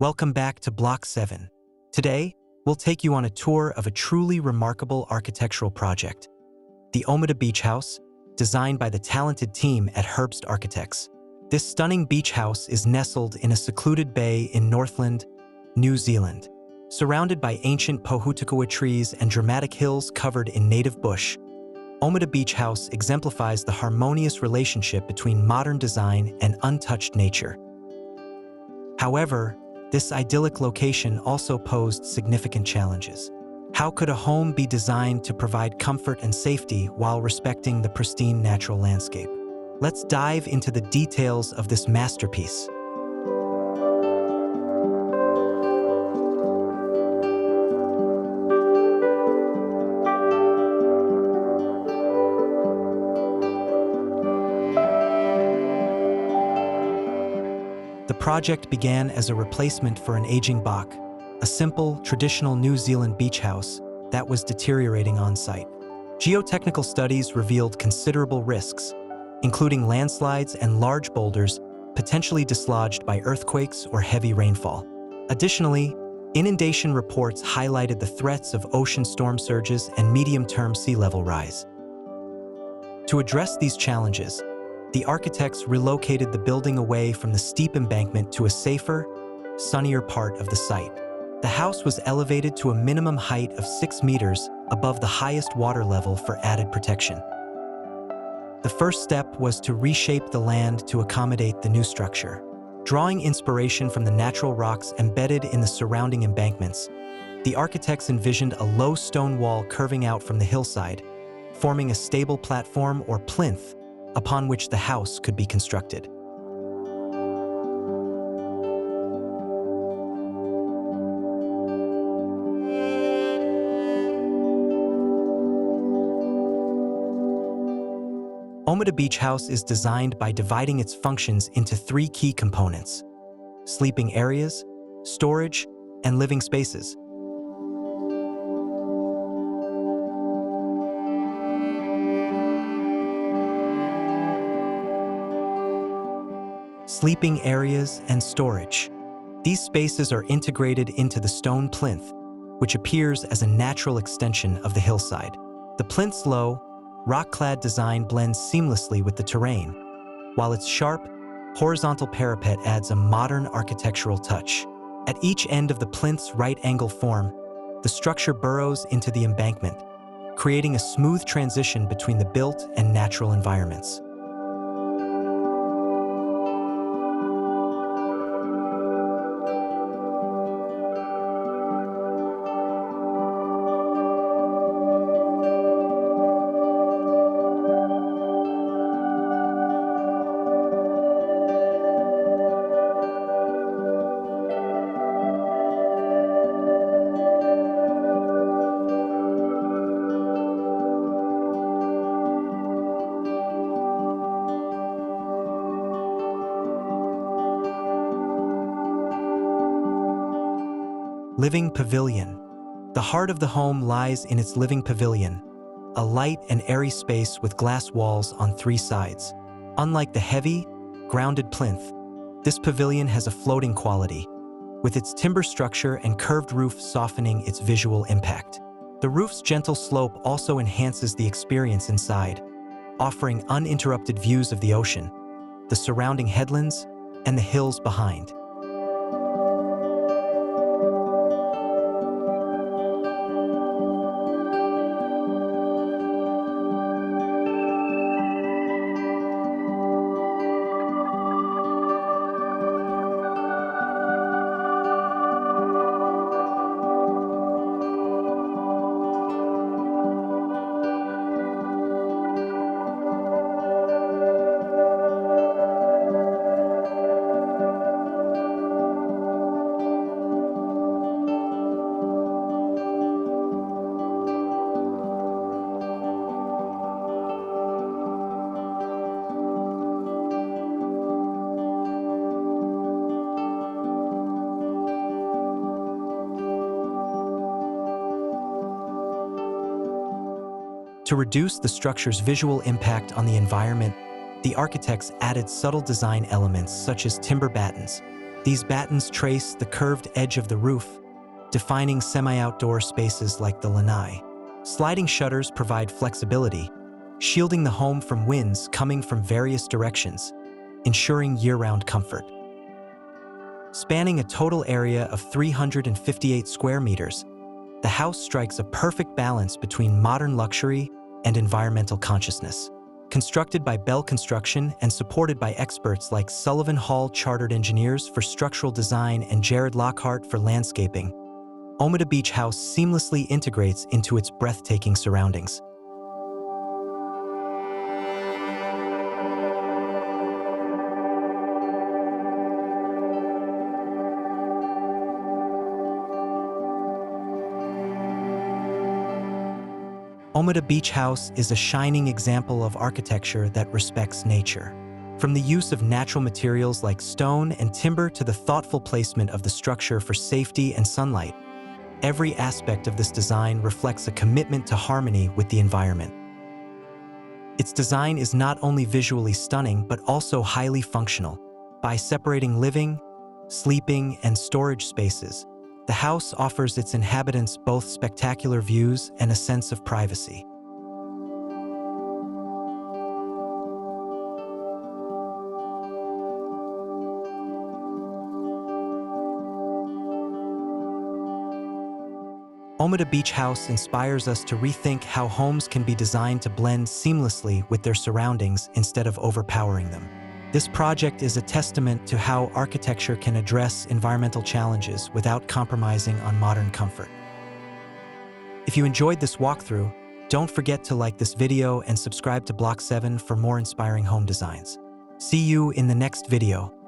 Welcome back to Block 7. Today, we'll take you on a tour of a truly remarkable architectural project, the Omata Beach House, designed by the talented team at Herbst Architects. This stunning beach house is nestled in a secluded bay in Northland, New Zealand. Surrounded by ancient Pohutukawa trees and dramatic hills covered in native bush, Omata Beach House exemplifies the harmonious relationship between modern design and untouched nature. However, this idyllic location also posed significant challenges. How could a home be designed to provide comfort and safety while respecting the pristine natural landscape? Let's dive into the details of this masterpiece. The project began as a replacement for an aging bach, a simple, traditional New Zealand beach house that was deteriorating on site. Geotechnical studies revealed considerable risks, including landslides and large boulders potentially dislodged by earthquakes or heavy rainfall. Additionally, inundation reports highlighted the threats of ocean storm surges and medium-term sea level rise. To address these challenges, the architects relocated the building away from the steep embankment to a safer, sunnier part of the site. The house was elevated to a minimum height of 6 meters above the highest water level for added protection. The first step was to reshape the land to accommodate the new structure. Drawing inspiration from the natural rocks embedded in the surrounding embankments, the architects envisioned a low stone wall curving out from the hillside, forming a stable platform or plinth upon which the house could be constructed. Omata Beach House is designed by dividing its functions into 3 key components: sleeping areas, storage, and living spaces. Sleeping areas and storage. These spaces are integrated into the stone plinth, which appears as a natural extension of the hillside. The plinth's low, rock-clad design blends seamlessly with the terrain, while its sharp, horizontal parapet adds a modern architectural touch. At each end of the plinth's right-angle form, the structure burrows into the embankment, creating a smooth transition between the built and natural environments. Living Pavilion. The heart of the home lies in its living pavilion, a light and airy space with glass walls on 3 sides. Unlike the heavy, grounded plinth, this pavilion has a floating quality, with its timber structure and curved roof softening its visual impact. The roof's gentle slope also enhances the experience inside, offering uninterrupted views of the ocean, the surrounding headlands, and the hills behind. To reduce the structure's visual impact on the environment, the architects added subtle design elements such as timber battens, These battens trace the curved edge of the roof, defining semi-outdoor spaces like the lanai. Sliding shutters provide flexibility, shielding the home from winds coming from various directions, ensuring year-round comfort. Spanning a total area of 358 square meters, the house strikes a perfect balance between modern luxury and environmental consciousness. Constructed by Bell Construction and supported by experts like Sullivan Hall Chartered Engineers for Structural Design and Jared Lockhart for Landscaping, Omata Beach House seamlessly integrates into its breathtaking surroundings. Omata Beach House is a shining example of architecture that respects nature. From the use of natural materials like stone and timber to the thoughtful placement of the structure for safety and sunlight, every aspect of this design reflects a commitment to harmony with the environment. Its design is not only visually stunning but also highly functional. By separating living, sleeping, and storage spaces, the house offers its inhabitants both spectacular views and a sense of privacy. Omata Beach House inspires us to rethink how homes can be designed to blend seamlessly with their surroundings instead of overpowering them. This project is a testament to how architecture can address environmental challenges without compromising on modern comfort. If you enjoyed this walkthrough, don't forget to like this video and subscribe to Block 7 for more inspiring home designs. See you in the next video.